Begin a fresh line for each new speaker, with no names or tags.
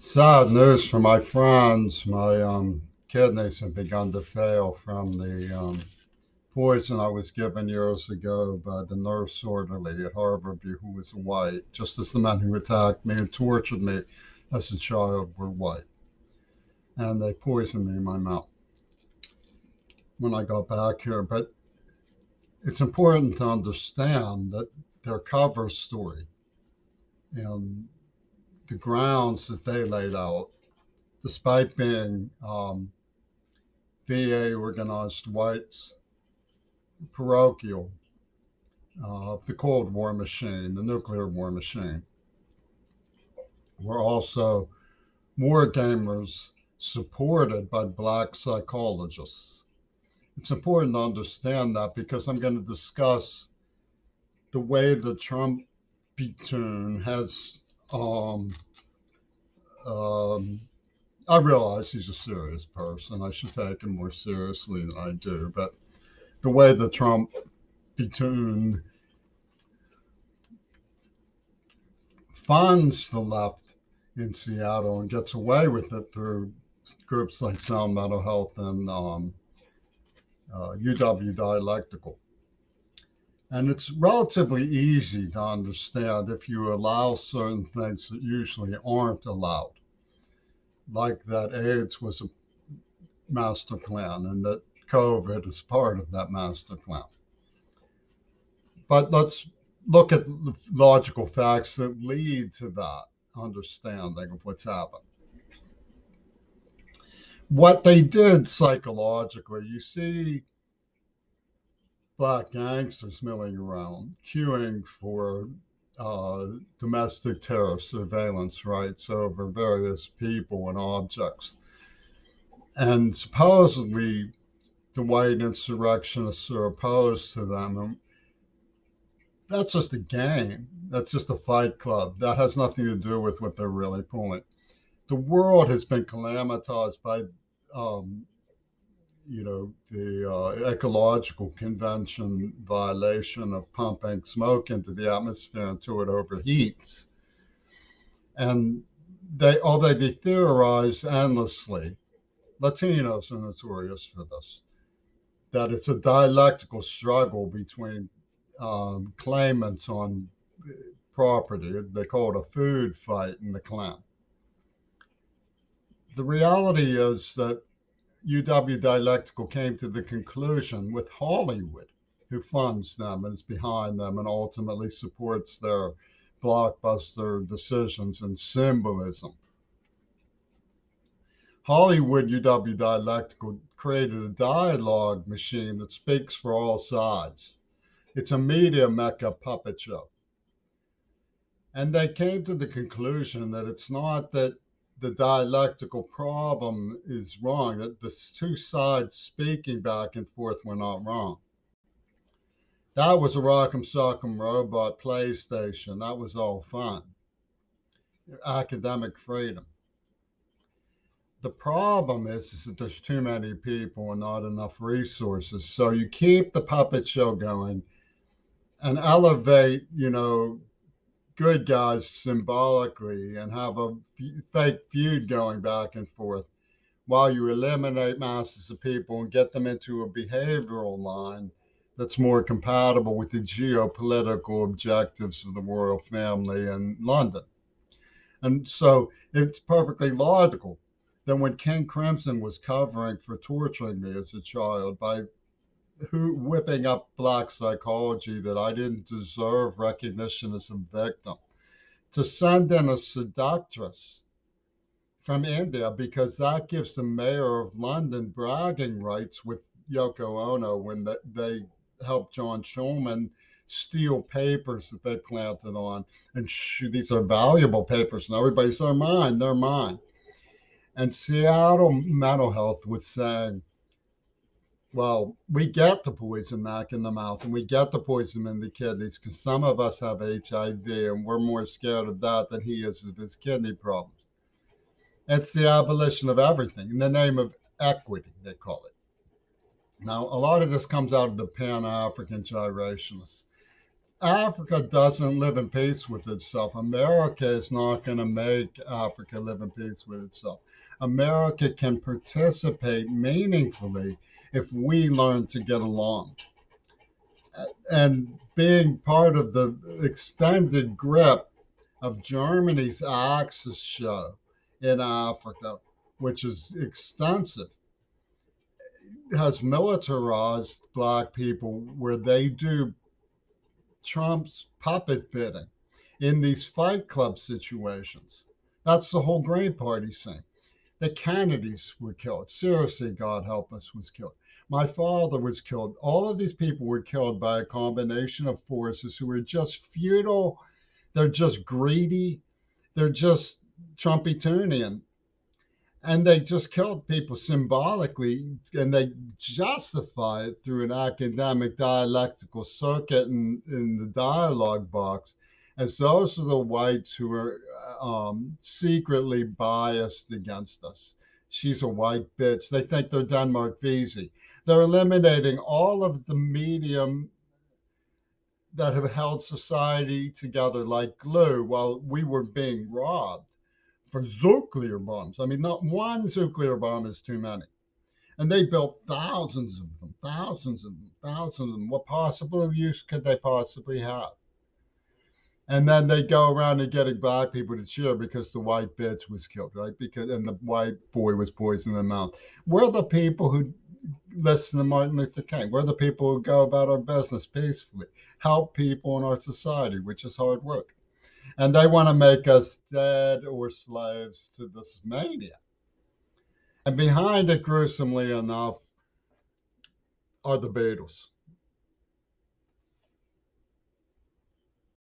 Sad news for my friends. My kidneys have begun to fail from the poison I was given years ago by the nurse orderly at Harborview, who was white, just as the men who attacked me and tortured me as a child were white. And they poisoned me in my mouth when I got back here. But it's important to understand that their cover story and the grounds that they laid out, despite being VA organized whites, parochial of the Cold War machine, the nuclear war machine, were also war gamers supported by black psychologists. It's important to understand that because I'm going to discuss the way the Trump platoon has. Um, um, I realize he's a serious person. I should take him more seriously than I do, but the way the Trump platoon funds the left in Seattle and gets away with it through groups like Sound Mental Health and UW Dialectical. And it's relatively easy to understand if you allow certain things that usually aren't allowed, like that AIDS was a master plan and that COVID is part of that master plan. But let's look at the logical facts that lead to that understanding of what's happened. What they did psychologically, you see black gangsters milling around, queuing for domestic terror surveillance rights over various people and objects. And supposedly the white insurrectionists are opposed to them. And that's just a game. That's just a fight club. That has nothing to do with what they're really pulling. The world has been calamitized by the ecological convention violation of pumping smoke into the atmosphere until it overheats. And although they theorize endlessly, Latinos are notorious for this, that it's a dialectical struggle between claimants on property. They call it a food fight in the Klan. The reality is that UW Dialectical came to the conclusion with Hollywood, who funds them and is behind them and ultimately supports their blockbuster decisions and symbolism. Hollywood UW Dialectical created a dialogue machine that speaks for all sides. It's a media mecca puppet show. And they came to the conclusion that it's not that the dialectical problem is wrong, that the two sides speaking back and forth were not wrong. That was a Rock'em Sock'em Robot PlayStation. That was all fun. Academic freedom. The problem is that there's too many people and not enough resources. So you keep the puppet show going and elevate, good guys symbolically and have a fake feud going back and forth while you eliminate masses of people and get them into a behavioral line that's more compatible with the geopolitical objectives of the royal family in London. And so it's perfectly logical that when King Crimson was covering for torturing me as a child by whipping up black psychology that I didn't deserve recognition as a victim, to send in a seductress from India because that gives the mayor of London bragging rights with Yoko Ono when they helped John Schulman steal papers that they planted on. And these are valuable papers, and everybody's, they're mine. And Seattle Mental Health was saying, well, we get the poison back in the mouth and we get the poison in the kidneys because some of us have HIV and we're more scared of that than he is of his kidney problems. It's the abolition of everything in the name of equity, they call it. Now, a lot of this comes out of the Pan-African gyrationists. Africa doesn't live in peace with itself. America is not going to make Africa live in peace with itself. America can participate meaningfully if we learn to get along. And being part of the extended grip of Germany's Axis show in Africa, which is extensive, has militarized black people where they do Trump's puppet bidding in these fight club situations. That's the whole Green Party thing. The Kennedys were killed. Seriously, God help us, was killed. My father was killed. All of these people were killed by a combination of forces who were just feudal. They're just greedy. They're just Trumpetonian. And they just killed people symbolically, and they justify it through an academic dialectical circuit in the dialogue box, as those are the whites who are secretly biased against us. She's a white bitch. They think they're Denmark Vesey. They're eliminating all of the medium that have held society together like glue while we were being robbed for nuclear bombs. I mean, not one nuclear bomb is too many. And they built thousands of them, thousands of them, thousands of them. What possible use could they possibly have? And then they go around and getting black people to cheer because the white bitch was killed, right? Because and the white boy was poisoned in the mouth. We're the people who listen to Martin Luther King. We're the people who go about our business peacefully, help people in our society, which is hard work. And they want to make us dead or slaves to this mania. And behind it, gruesomely enough, are the Beatles.